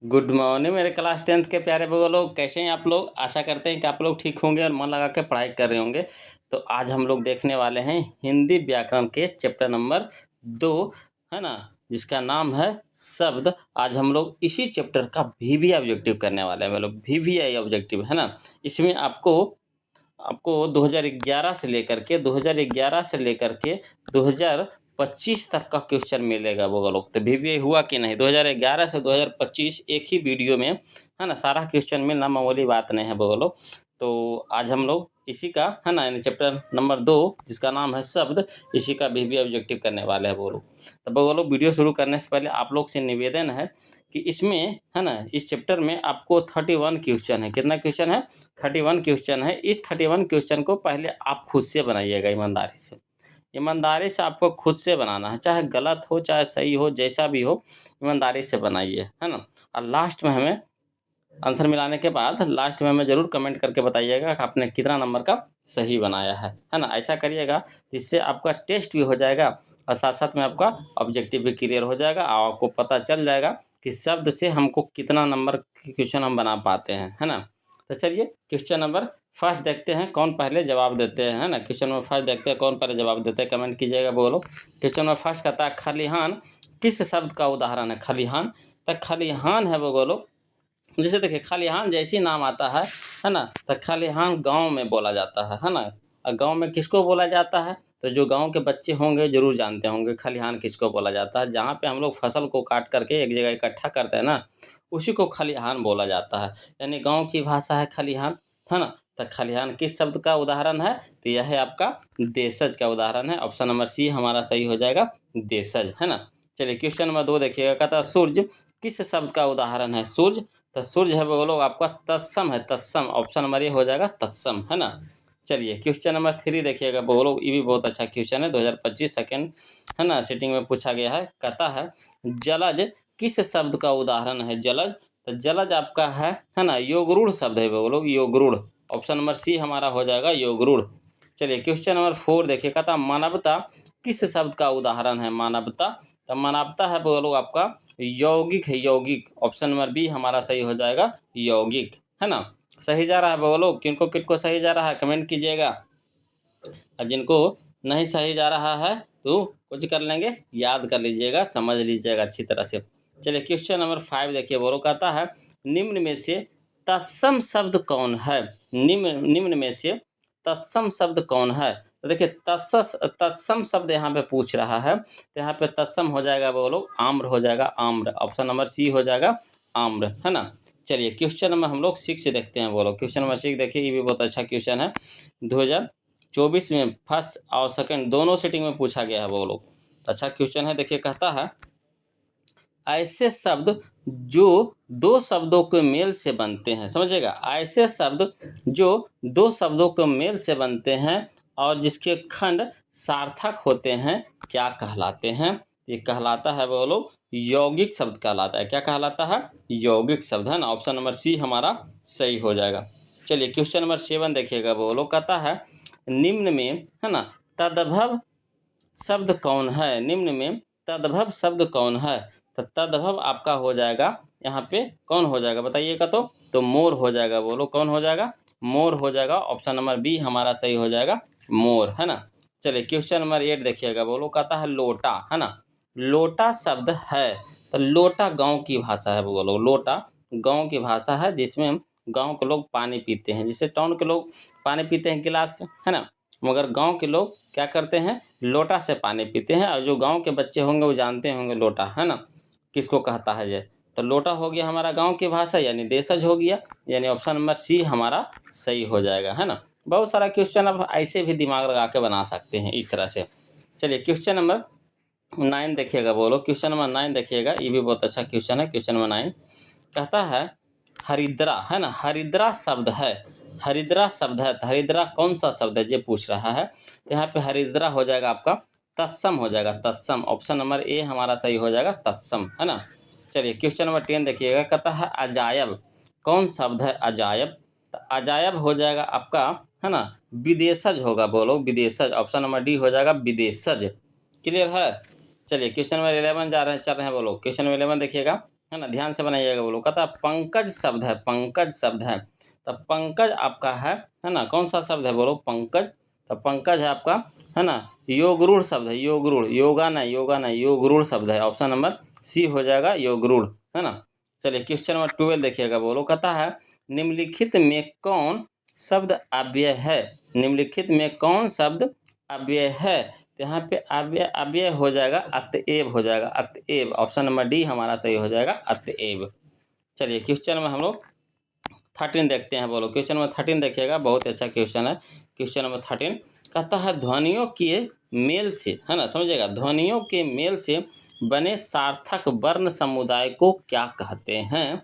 Good morning मेरे class 10th के प्यारे बच्चों लोग, कैसे हैं आप लोग। आशा करते हैं कि आप लोग ठीक होंगे और मन लगा के पढ़ाई कर रहे होंगे। तो आज हम लोग देखने वाले हैं हिंदी व्याकरण के चैप्टर नंबर 2, है ना, जिसका नाम है शब्द। आज हम लोग इसी चैप्टर का वीवीआई ऑब्जेक्टिव करने वाले हैं। मतलब वीवीआई ऑब्जेक्टिव, है ना। इसमें आपको 2011 से लेकर के 2025 तक का क्वेश्चन मिलेगा वो लोग। तो वीवीआई हुआ कि नहीं, 2011 से 2025 एक ही वीडियो में, है ना, सारा क्वेश्चन मिलना मामूली बात नहीं है वो लोग। तो आज हम लोग इसी का, है ना, यानी चैप्टर नंबर 2 जिसका नाम है शब्द, इसी का वीवीआई ऑब्जेक्टिव करने वाले हैं वो लोग। तो वो लोग वीडियो शुरू करने से पहले आप लोग से निवेदन है कि इसमें, है ना, इस चैप्टर में आपको 31 क्वेश्चन है। कितना क्वेश्चन है? 31 क्वेश्चन है। इस 31 क्वेश्चन को पहले आप खुद से बनाइएगा, ईमानदारी से। ईमानदारी से आपको खुद से बनाना है, चाहे गलत हो चाहे सही हो, जैसा भी हो, ईमानदारी से बनाइए, है ना। और लास्ट में हमें आंसर मिलाने के बाद लास्ट में हमें ज़रूर कमेंट करके बताइएगा कि आपने कितना नंबर का सही बनाया है ना। ऐसा करिएगा, जिससे आपका टेस्ट भी हो जाएगा और साथ साथ में आपका ऑब्जेक्टिव भी क्लियर हो जाएगा और आपको पता चल जाएगा कि शब्द से हमको कितना नंबर के क्वेश्चन हम बना पाते हैं, है ना। तो चलिए क्वेश्चन नंबर फर्स्ट देखते हैं, कौन पहले जवाब देते हैं, है ना। क्वेश्चन नंबर फर्स्ट देखते हैं कौन पहले जवाब देते हैं, कमेंट कीजिएगा बोलो। क्वेश्चन नंबर फर्स्ट कहता है खलिहान किस शब्द का उदाहरण है? खलिहान, तो खलिहान है वो बोलो। जैसे देखिए खलिहान जैसे ही नाम आता है ना, तो खलिहान गांव में बोला जाता है ना। और गांव में किसको बोला जाता है? तो जो गांव के बच्चे होंगे जरूर जानते होंगे खलिहान किसको बोला जाता है। जहाँ पे हम लोग फसल को काट करके एक जगह इकट्ठा करते हैं ना, उसी को खलिहान बोला जाता है। यानी गांव की भाषा है खलिहान, है ना। तो खलिहान किस शब्द का उदाहरण है? तो यह है आपका देशज का उदाहरण है। ऑप्शन नंबर सी हमारा सही हो जाएगा, देशज, है ना। चलिए क्वेश्चन नंबर 2 देखिएगा, कहता है सूर्य किस शब्द का उदाहरण है? सूर्य, तो सूर्य है वो लोग आपका तत्सम है, तत्सम। ऑप्शन नंबर ये हो जाएगा तत्सम, है ना। चलिए क्वेश्चन नंबर 3 देखिएगा वो लोग, ये भी बहुत अच्छा क्वेश्चन है, 2025 सेकेंड, है ना, सीटिंग में पूछा गया है। कहता है जलज किस शब्द का उदाहरण है? जलज, तो जलज आपका है ना, योगरूढ़ शब्द है वो लोग, योगरूढ़। ऑप्शन नंबर सी हमारा हो जाएगा योगरूढ़। चलिए क्वेश्चन नंबर 4 देखिए, कहता मानवता किस शब्द का उदाहरण है? मानवता, तो मानवता है वो लोग आपका यौगिक है, यौगिक। ऑप्शन नंबर बी हमारा सही हो जाएगा यौगिक, है ना। सही जा रहा है वो लोग, किनको किनको सही जा रहा है कमेंट कीजिएगा। और जिनको नहीं सही जा रहा है तो कुछ कर लेंगे, याद कर लीजिएगा, समझ लीजिएगा अच्छी तरह से। चलिए क्वेश्चन नंबर 5 देखिए, वो लोग कहता है निम्न में से तत्सम शब्द कौन है? निम्न में से तत्सम शब्द कौन है? तो देखिए तत्सम शब्द यहाँ पे पूछ रहा है, तो यहाँ पे तत्सम हो जाएगा वो लोग आम्र हो जाएगा, आम्र। ऑप्शन नंबर सी हो जाएगा आम्र, है ना। चलिए क्वेश्चन नंबर हम लोग 6 देखते हैं वो लोग। क्वेश्चन नंबर 6 देखिए, ये भी बहुत अच्छा क्वेश्चन है, 2024 में फर्स्ट और सेकंड दोनों सीटिंग में पूछा गया है वो लोग। अच्छा क्वेश्चन है, देखिए कहता है ऐसे शब्द जो दो शब्दों के मेल से बनते हैं, समझिएगा, ऐसे शब्द जो दो शब्दों के मेल से बनते हैं और जिसके खंड सार्थक होते हैं क्या कहलाते हैं? ये कहलाता है वो लोग यौगिक शब्द कहलाता है। क्या कहलाता है? यौगिक शब्द, है ना। ऑप्शन नंबर सी हमारा सही हो जाएगा। चलिए क्वेश्चन नंबर 7 देखिएगा, वो लोग कहता है निम्न में, है ना, तद्भव शब्द कौन है? निम्न में तद्भव शब्द कौन है? तो तद्भव आपका हो जाएगा यहाँ पे, कौन हो जाएगा बताइएगा। तो मोर हो जाएगा, बोलो कौन हो जाएगा? मोर हो जाएगा। ऑप्शन नंबर बी हमारा सही हो जाएगा मोर, है ना। चलिए क्वेश्चन नंबर 8 देखिएगा, बोलो कहता है लोटा, है ना। लोटा शब्द है, तो लोटा गांव की भाषा है, बोलो लोटा गांव की भाषा है, जिसमें गांव के लोग पानी पीते हैं। जैसे टाउन के लोग पानी पीते हैं गिलास से, है ना, मगर गांव के लोग क्या करते हैं? लोटा से पानी पीते हैं। और जो गांव के बच्चे होंगे वो जानते होंगे लोटा, है ना, किसको कहता है ये। तो लोटा हो गया हमारा गांव की भाषा, यानी देशज हो गया, यानी ऑप्शन नंबर सी हमारा सही हो जाएगा, है ना। बहुत सारा क्वेश्चन आप ऐसे भी दिमाग लगा के बना सकते हैं इस तरह से। चलिए क्वेश्चन नंबर 9 देखिएगा, बोलो क्वेश्चन नंबर 9 देखिएगा, ये भी बहुत अच्छा क्वेश्चन है। क्वेश्चन नंबर 9 कहता है हरिद्रा, है ना, हरिद्रा शब्द है, हरिद्रा शब्द है, तो हरिद्रा कौन सा शब्द है ये पूछ रहा है। तो यहाँ पे हरिद्रा हो जाएगा आपका तत्सम हो जाएगा, तत्सम। ऑप्शन नंबर ए हमारा सही हो जाएगा तत्सम, है ना। चलिए क्वेश्चन नंबर 10 देखिएगा, कहता है अजायब कौन शब्द है? अजायब, तो अजायब हो जाएगा आपका, है ना, विदेशज होगा, बोलो विदेशज। ऑप्शन नंबर डी हो जाएगा विदेशज। क्लियर है। चलिए क्वेश्चन नंबर 11 चल रहे हैं, बोलो क्वेश्चन नंबर 11 देखिएगा, है ना, ध्यान से बनाइएगा बोलो। कहता है पंकज शब्द है, पंकज शब्द है, तो पंकज आपका है ना, कौन सा शब्द है बोलो, पंकज। तो पंकज है आपका, है ना, योगरूढ़ शब्द है, योगरूढ़, योगा नहीं, योगरूढ़ शब्द है। ऑप्शन नंबर सी हो जाएगा, योगरूढ़, है ना। चलिए क्वेश्चन नंबर 12 देखिएगा बोलो। कहता है निम्नलिखित में कौन शब्द अव्यय है, निम्नलिखित में कौन शब्द अव्यय है। तो यहाँ पे अव्यय अव्यय हो जाएगा अतएव, हो जाएगा अतएव। ऑप्शन नंबर डी हमारा सही हो जाएगा, अतएव। चलिए क्वेश्चन में हम लोग 13 देखते हैं बोलो। क्वेश्चन नंबर 13 देखिएगा, बहुत अच्छा क्वेश्चन है। क्वेश्चन नंबर 13 कहता है ध्वनियों के मेल से, है ना, समझिएगा, ध्वनियों के मेल से बने सार्थक वर्ण समुदाय को क्या कहते हैं,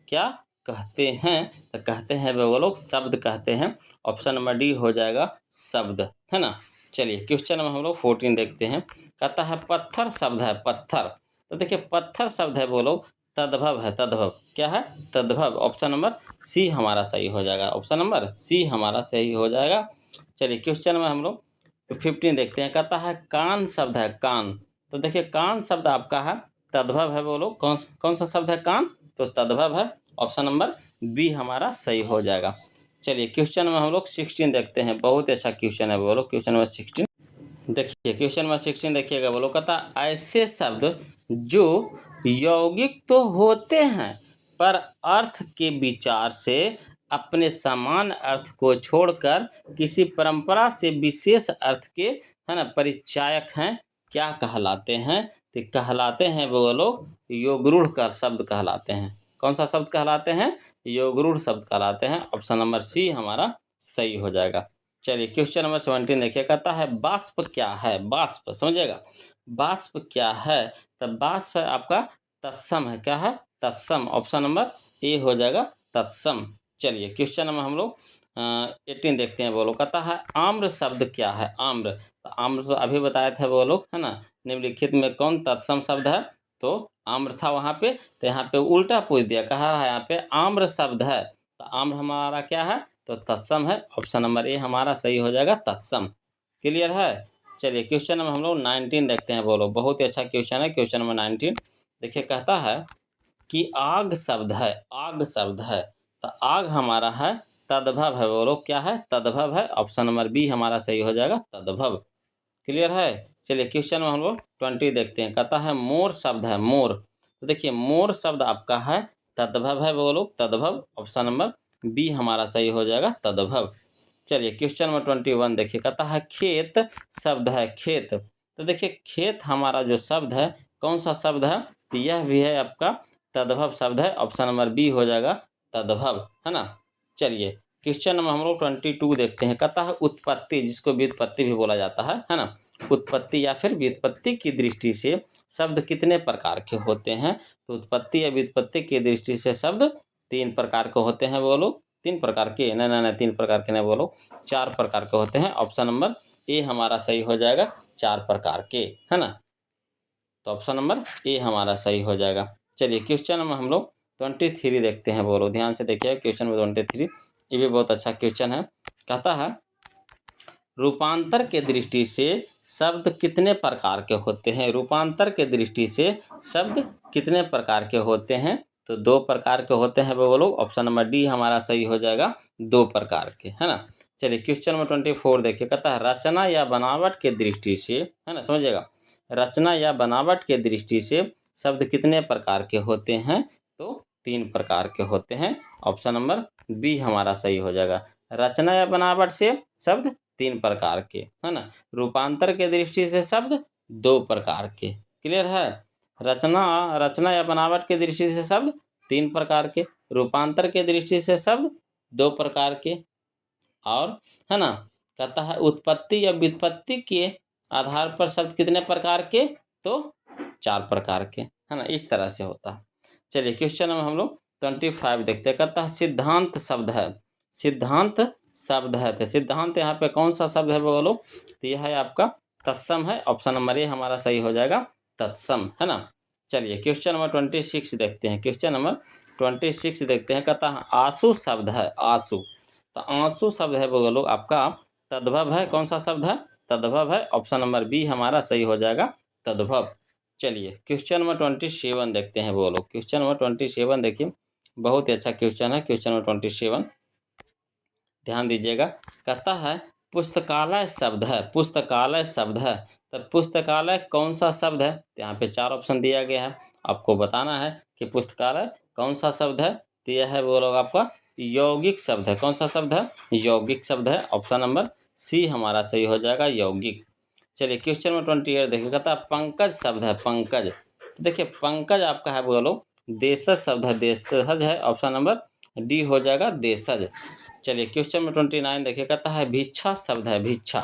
क्या कहते हैं। तो कहते हैं वो लोग शब्द कहते हैं। ऑप्शन नंबर डी हो जाएगा, शब्द, है ना। चलिए क्वेश्चन में हम लोग 14 देखते हैं। कहता है पत्थर शब्द है, पत्थर। तो देखिए पत्थर शब्द है वो लोग तद्भव है, तद्भव क्या है, तद्भव। ऑप्शन नंबर सी हमारा सही हो जाएगा, ऑप्शन नंबर सी हमारा सही हो जाएगा। चलिए क्वेश्चन में हम लोग 15 देखते हैं। कहता है कान शब्द है, कान। तो देखिए कान शब्द आपका है तद्भव है, बोलो कौन कौन सा शब्द है, कान, तो तद्भव है। ऑप्शन नंबर बी हमारा सही हो जाएगा। चलिए क्वेश्चन में हम लोग 16 देखते हैं, बहुत अच्छा क्वेश्चन है बोलो। क्वेश्चन नंबर 16 देखिए, क्वेश्चन नंबर 16 देखिएगा बोलो। कहता ऐसे शब्द जो यौगिक तो होते हैं पर अर्थ के विचार से अपने समान अर्थ को छोड़कर किसी परंपरा से विशेष अर्थ के, है ना, परिचायक हैं, क्या कहलाते हैं। तो कहलाते हैं वो लोग योगरूढ़ कर शब्द कहलाते हैं। कौन सा शब्द कहलाते हैं, योगरूढ़ शब्द कहलाते हैं। ऑप्शन नंबर सी हमारा सही हो जाएगा। चलिए क्वेश्चन नंबर 17 देखिए। कहता है बाष्प क्या है, बाष्प, समझिएगा, बाष्प क्या है। तो बाष्प है आपका तत्सम है, क्या है, तत्सम। ऑप्शन नंबर ए हो जाएगा, तत्सम। चलिए क्वेश्चन नंबर हम लोग 18 देखते हैं बोलो। कहता है आम्र शब्द क्या है, आम्र। तो आम्र तो अभी बताए थे वो लोग, है ना, निम्नलिखित में कौन तत्सम शब्द है। तो आम्र था वहाँ पे, तो यहाँ पे उल्टा पूछ दिया, कहा रहा है यहाँ पे आम्र शब्द है, तो आम्र हमारा क्या है, तो तत्सम है। ऑप्शन नंबर ए हमारा सही हो जाएगा, तत्सम। क्लियर है। चलिए क्वेश्चन नंबर हम लोग 19 देखते हैं बोलो, बहुत ही अच्छा क्वेश्चन है। क्वेश्चन नंबर 19 देखिए। कहता है कि आग शब्द है, आग शब्द है, तो आग हमारा है तद्भव है, बोलो क्या है, तद्भव है। ऑप्शन नंबर बी हमारा सही हो जाएगा, तद्भव। क्लियर है। चलिए क्वेश्चन में हम लोग 20 देखते हैं। कहता है मोर शब्द है, मोर। तो देखिए मोर शब्द आपका है तद्भव है, बोलो तद्भव। ऑप्शन नंबर बी हमारा सही हो जाएगा, तद्भव। चलिए क्वेश्चन नंबर 21 देखिए। कहता है खेत शब्द है, खेत। तो देखिए खेत हमारा जो शब्द है कौन सा शब्द है, तो यह भी है आपका तद्भव शब्द है। ऑप्शन नंबर बी हो जाएगा, तद्भव, है ना। चलिए क्वेश्चन नंबर हम लोग 22 देखते हैं। कहता है उत्पत्ति, जिसको व्युत्पत्ति भी बोला जाता है ना, उत्पत्ति या फिर व्युत्पत्ति की दृष्टि से शब्द कितने प्रकार के होते हैं। तो उत्पत्ति या व्युत्पत्ति की दृष्टि से शब्द 3 प्रकार के होते हैं, बोलो 3 प्रकार के, नहीं 3 प्रकार के नहीं बोलो, 4 प्रकार के होते हैं। ऑप्शन नंबर ए हमारा सही हो जाएगा, 4 प्रकार के, है ना। तो ऑप्शन नंबर ए हमारा सही हो जाएगा। चलिए क्वेश्चन नंबर हम लोग 23 देखते हैं, बोलो ध्यान से देखिए। क्वेश्चन नंबर 23 ये भी बहुत अच्छा क्वेश्चन है। कहता है रूपांतर के दृष्टि से शब्द कितने प्रकार के होते हैं, रूपांतर के दृष्टि से शब्द कितने प्रकार के होते हैं। तो 2 प्रकार के होते हैं वो लोग। ऑप्शन नंबर डी हमारा सही हो जाएगा, 2 प्रकार के, है ना। चलिए क्वेश्चन नंबर 24 देखिए। कहता है रचना या बनावट के दृष्टि से, है ना, समझिएगा, रचना या बनावट के दृष्टि से शब्द कितने प्रकार के होते हैं। तो 3 प्रकार के होते हैं। ऑप्शन नंबर बी हमारा सही हो जाएगा। रचना या बनावट से शब्द 3 प्रकार के, है ना। रूपांतर के दृष्टि से शब्द 2 प्रकार के। क्लियर है। रचना या बनावट के दृष्टि से शब्द 3 प्रकार के, रूपांतर के दृष्टि से शब्द 2 प्रकार के, और, है ना, कहता है उत्पत्ति या व्युत्पत्ति के आधार पर शब्द कितने प्रकार के, तो 4 प्रकार के, है ना। इस तरह से होता है। चलिए क्वेश्चन में हम लोग 25 देखते हैं। कहता है सिद्धांत शब्द है, सिद्धांत शब्द है। तो सिद्धांत यहाँ पे कौन सा शब्द है बोलो, तो यह है आपका तत्सम है। ऑप्शन नंबर ए हमारा सही हो जाएगा, तत्सम, है ना। चलिए क्वेश्चन नंबर 26 देखते हैं। क्वेश्चन नंबर 26 देखते हैं। कहता है आंसू शब्द है, आंसू। तो आंसू शब्द है बोलो आपका तद्भव है। कौन सा शब्द है, तद्भव है। ऑप्शन नंबर बी हमारा सही हो जाएगा, तद्भव। चलिए क्वेश्चन नंबर 27 देखते हैं वो लोग। क्वेश्चन नंबर 27 देखिए, बहुत ही अच्छा क्वेश्चन है। क्वेश्चन नंबर 27 ध्यान दीजिएगा। कहता है पुस्तकालय शब्द है, पुस्तकालय शब्द है, तो पुस्तकालय कौन सा शब्द है? तो यहाँ पे 4 ऑप्शन दिया गया है, आपको बताना है कि पुस्तकालय कौन सा शब्द है। तो यह है वो लोग आपका यौगिक शब्द है। कौन सा शब्द है? यौगिक शब्द है। ऑप्शन नंबर सी हमारा सही हो जाएगा, यौगिक। चलिए क्वेश्चन नंबर 28 देखिए, कहता है पंकज शब्द है, पंकज। तो देखिए पंकज आपका है वो लोग देशज शब्द है, देशज है। ऑप्शन नंबर डी हो जाएगा, देशज। चलिए क्वेश्चन नंबर 29 देखिए, कहता है भिक्षा शब्द है, भिक्षा।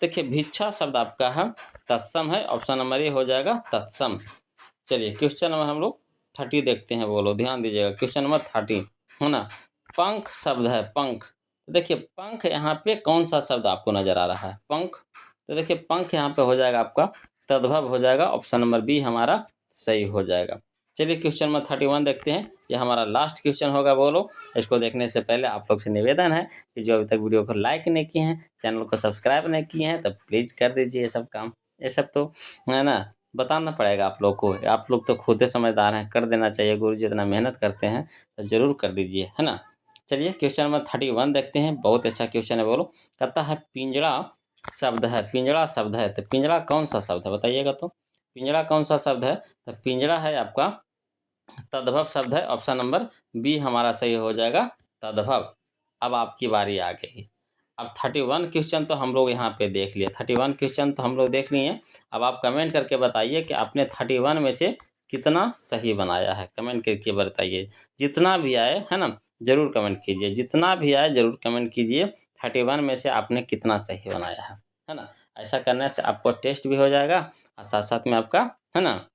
देखिए भिक्षा शब्द आपका है तत्सम है। ऑप्शन नंबर ए हो जाएगा, तत्सम। चलिए क्वेश्चन नंबर हम लोग 30 देखते हैं, बोलो ध्यान दीजिएगा। क्वेश्चन नंबर 30 है ना, पंख शब्द है, पंख। तो देखिए पंख यहाँ पे कौन सा शब्द आपको नजर आ रहा है? पंख। तो देखिए पंख यहाँ पे हो जाएगा आपका तद्भव हो जाएगा। ऑप्शन नंबर बी हमारा सही हो जाएगा। चलिए क्वेश्चन नंबर 31 देखते हैं, यह हमारा लास्ट क्वेश्चन होगा। बोलो इसको देखने से पहले आप लोग से निवेदन है कि जो अभी तक वीडियो को लाइक नहीं किए हैं, चैनल को सब्सक्राइब नहीं किए हैं, तो प्लीज़ कर दीजिए ये सब काम। ये सब तो है ना बताना पड़ेगा आप लोग को। आप लोग तो खुद ही समझदार हैं, कर देना चाहिए। गुरु जी इतना मेहनत करते हैं तो ज़रूर कर दीजिए, है ना। चलिए क्वेश्चन नंबर 31 देखते हैं, बहुत अच्छा क्वेश्चन है। बोलो कहता है पिंजड़ा शब्द है, पिंजड़ा शब्द है, तो पिंजड़ा कौन सा शब्द है बताइएगा। तो पिंजड़ा कौन सा शब्द है? तो पिंजड़ा है आपका तद्भव शब्द है। ऑप्शन नंबर बी हमारा सही हो जाएगा, तद्भव। अब आपकी बारी आ गई। अब 31 क्वेश्चन तो हम लोग यहाँ पे देख लिए, 31 क्वेश्चन तो हम लोग देख लिए। अब आप कमेंट करके बताइए कि आपने 31 में से कितना सही बनाया है। कमेंट करके बताइए, जितना भी आए है ना, ज़रूर कमेंट कीजिए। जितना भी आए ज़रूर कमेंट कीजिए 31 में से आपने कितना सही बनाया है ना। ऐसा करने से आपको टेस्ट भी हो जाएगा और साथ साथ में आपका है ना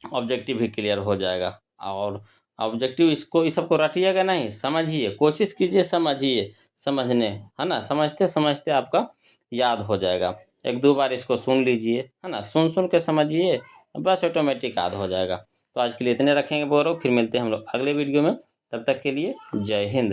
ऑब्जेक्टिव भी क्लियर हो जाएगा। और ऑब्जेक्टिव इसको इस सबको रटिएगा नहीं, समझिए, कोशिश कीजिए, समझिए, समझने है ना, समझते समझते आपका याद हो जाएगा। 1-2 बार इसको सुन लीजिए है ना, सुन सुन के समझिए, बस ऑटोमेटिक याद हो जाएगा। तो आज के लिए इतने रखेंगे बोरो, फिर मिलते हैं हम लोग अगले वीडियो में। तब तक के लिए जय हिंद।